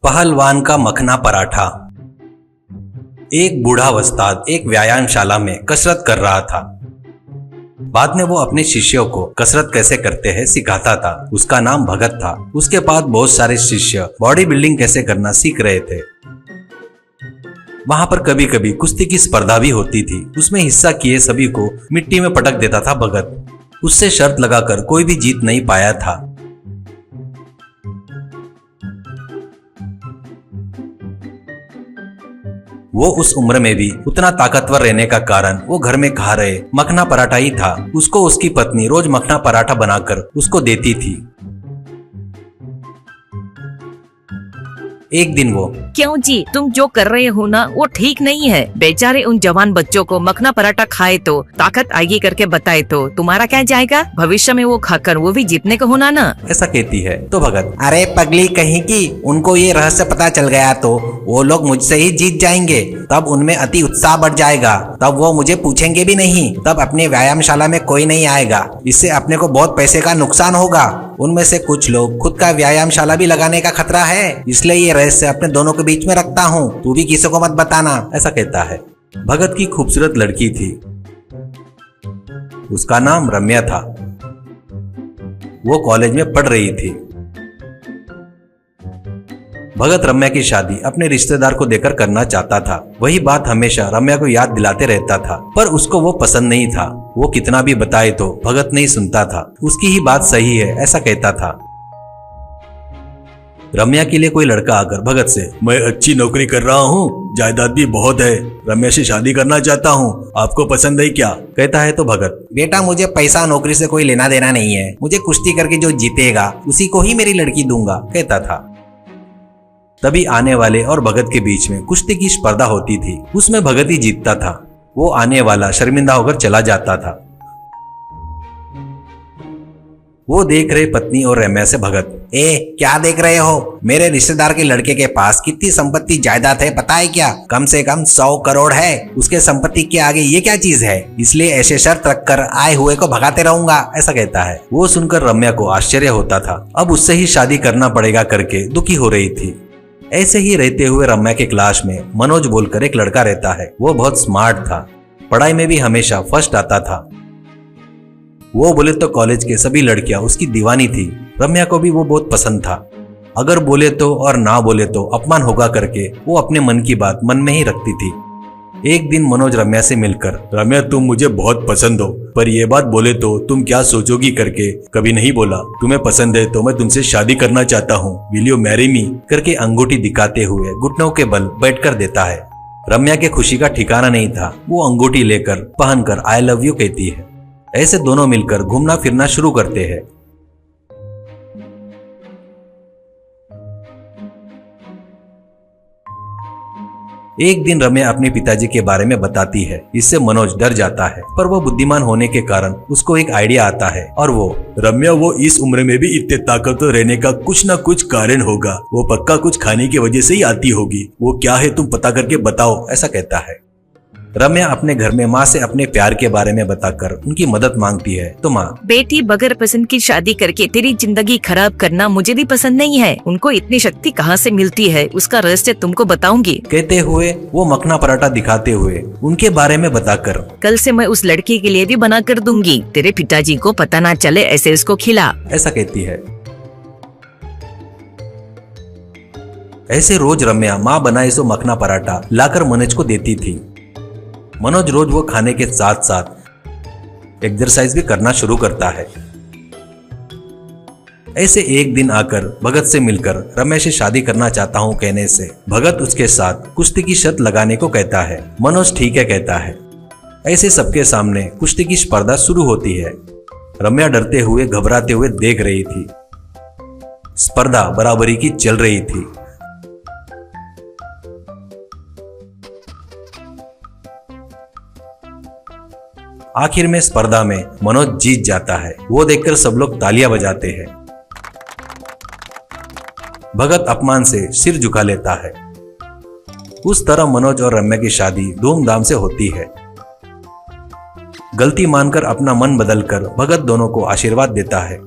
पहलवान का मखना पराठा। एक बूढ़ा उस्ताद एक व्यायामशाला में कसरत कर रहा था। बाद में वो अपने शिष्यों को कसरत कैसे करते हैं सिखाता था। उसका नाम भगत था। उसके पास बहुत सारे शिष्य बॉडी बिल्डिंग कैसे करना सीख रहे थे। वहां पर कभी कभी कुश्ती की स्पर्धा भी होती थी। उसमें हिस्सा किए सभी को मिट्टी में पटक देता था भगत। उससे शर्त लगाकर कोई भी जीत नहीं पाया था। वो उस उम्र में भी उतना ताकतवर रहने का कारण वो घर में खा रहे मखना पराठा ही था। उसको उसकी पत्नी रोज मखना पराठा बनाकर उसको देती थी। एक दिन वो, क्यों जी, तुम जो कर रहे हो ना वो ठीक नहीं है। बेचारे उन जवान बच्चों को मखना पराठा खाए तो ताकत आएगी करके बताए तो तुम्हारा क्या जाएगा। भविष्य में वो खाकर वो भी जीतने को होना ना। ऐसा कहती है तो भगत, अरे पगली कहीं की, उनको ये रहस्य पता चल गया तो वो लोग मुझसे ही जीत जाएंगे। तब उनमें अति उत्साह बढ़ जाएगा। तब वो मुझे पूछेंगे भी नहीं। तब अपनी व्यायामशाला में कोई नहीं आएगा। इससे अपने को बहुत पैसे का नुकसान होगा। उनमें से कुछ लोग खुद का व्यायामशाला भी लगाने का खतरा है। इसलिए ये रहस्य अपने दोनों के बीच में रखता हूँ। तू भी किसी को मत बताना। ऐसा कहता है। भगत की खूबसूरत लड़की थी। उसका नाम रम्या था। वो कॉलेज में पढ़ रही थी। भगत रम्या की शादी अपने रिश्तेदार को देकर करना चाहता था। वही बात हमेशा रम्या को याद दिलाते रहता था, पर उसको वो पसंद नहीं था। वो कितना भी बताए तो भगत नहीं सुनता था। उसकी ही बात सही है ऐसा कहता था। रम्या के लिए कोई लड़का आकर भगत से, मैं अच्छी नौकरी कर रहा हूँ, जायदाद भी बहुत है, रम्या से शादी करना चाहता हूँ, आपको पसंद है क्या, कहता है तो भगत, बेटा मुझे पैसा नौकरी से कोई लेना देना नहीं है। मुझे कुश्ती करके जो जीतेगा उसी को ही मेरी लड़की दूंगा, कहता था। तभी आने वाले और भगत के बीच में कुश्ती की स्पर्धा होती थी। उसमें भगत ही जीतता था। वो आने वाला शर्मिंदा होकर चला जाता था। वो देख रहे पत्नी और रम्या से भगत, क्या देख रहे हो? मेरे रिश्तेदार के लड़के के पास कितनी संपत्ति जायदाद है पता है क्या? कम से कम 100 करोड़ है। उसके संपत्ति के आगे ये क्या चीज है? इसलिए ऐसे शर्त रखकर आए हुए को भगाते रहूंगा, ऐसा कहता है। वो सुनकर रम्या को आश्चर्य होता था। अब उससे ही शादी करना पड़ेगा करके दुखी हो रही थी। ऐसे ही रहते हुए रम्या के क्लास में मनोज बोलकर एक लड़का रहता है। वो बहुत स्मार्ट था। पढ़ाई में भी हमेशा फर्स्ट आता था। वो बोले तो कॉलेज के सभी लड़कियां उसकी दीवानी थी। रम्या को भी वो बहुत पसंद था। अगर बोले तो और ना बोले तो अपमान होगा करके वो अपने मन की बात मन में ही रखती थी। एक दिन मनोज रम्या से मिलकर, रम्या तुम मुझे बहुत पसंद हो, पर ये बात बोले तो तुम क्या सोचोगी करके कभी नहीं बोला। तुम्हें पसंद है तो मैं तुमसे शादी करना चाहता हूँ, विल यू मैरी मी करके अंगूठी दिखाते हुए घुटनों के बल बैठ कर देता है। रम्या के खुशी का ठिकाना नहीं था। वो अंगूठी लेकर पहनकर आई लव यू कहती है। ऐसे दोनों मिलकर घूमना फिरना शुरू करते हैं। एक दिन रम्या अपने पिताजी के बारे में बताती है। इससे मनोज डर जाता है, पर वो बुद्धिमान होने के कारण उसको एक आइडिया आता है और वो, रम्या वो इस उम्र में भी इतने ताकतवर रहने का कुछ ना कुछ कारण होगा। वो पक्का कुछ खाने की वजह से ही आती होगी। वो क्या है तुम पता करके बताओ, ऐसा कहता है। रम्या अपने घर में माँ से अपने प्यार के बारे में बताकर उनकी मदद मांगती है तो माँ, बेटी बगैर पसंद की शादी करके तेरी जिंदगी खराब करना मुझे भी पसंद नहीं है। उनको इतनी शक्ति कहाँ से मिलती है उसका रहस्य तुमको बताऊंगी, कहते हुए वो मखना पराठा दिखाते हुए उनके बारे में बताकर, कल से मैं उस लड़की के लिए भी बना कर दूंगी। तेरे पिताजी को पता ना चले ऐसे उसको खिला, ऐसा कहती है। ऐसे रोज रम्या माँ बनाए सो मखना पराठा लाकर मनोज को देती थी। मनोज रोज वो खाने के साथ साथ एक्सरसाइज भी करना शुरू करता है। ऐसे एक दिन आकर भगत से मिलकर रम्या से शादी करना चाहता हूँ कहने से भगत उसके साथ कुश्ती की शर्त लगाने को कहता है। मनोज ठीक है कहता है। ऐसे सबके सामने कुश्ती की स्पर्धा शुरू होती है। रम्या डरते हुए घबराते हुए देख रही थी। स्पर्धा बराबरी की चल रही थी। आखिर में स्पर्धा में मनोज जीत जाता है। वो देखकर सब लोग तालियां बजाते हैं। भगत अपमान से सिर झुका लेता है। उस तरह मनोज और रम्या की शादी धूमधाम से होती है। गलती मानकर अपना मन बदलकर भगत दोनों को आशीर्वाद देता है।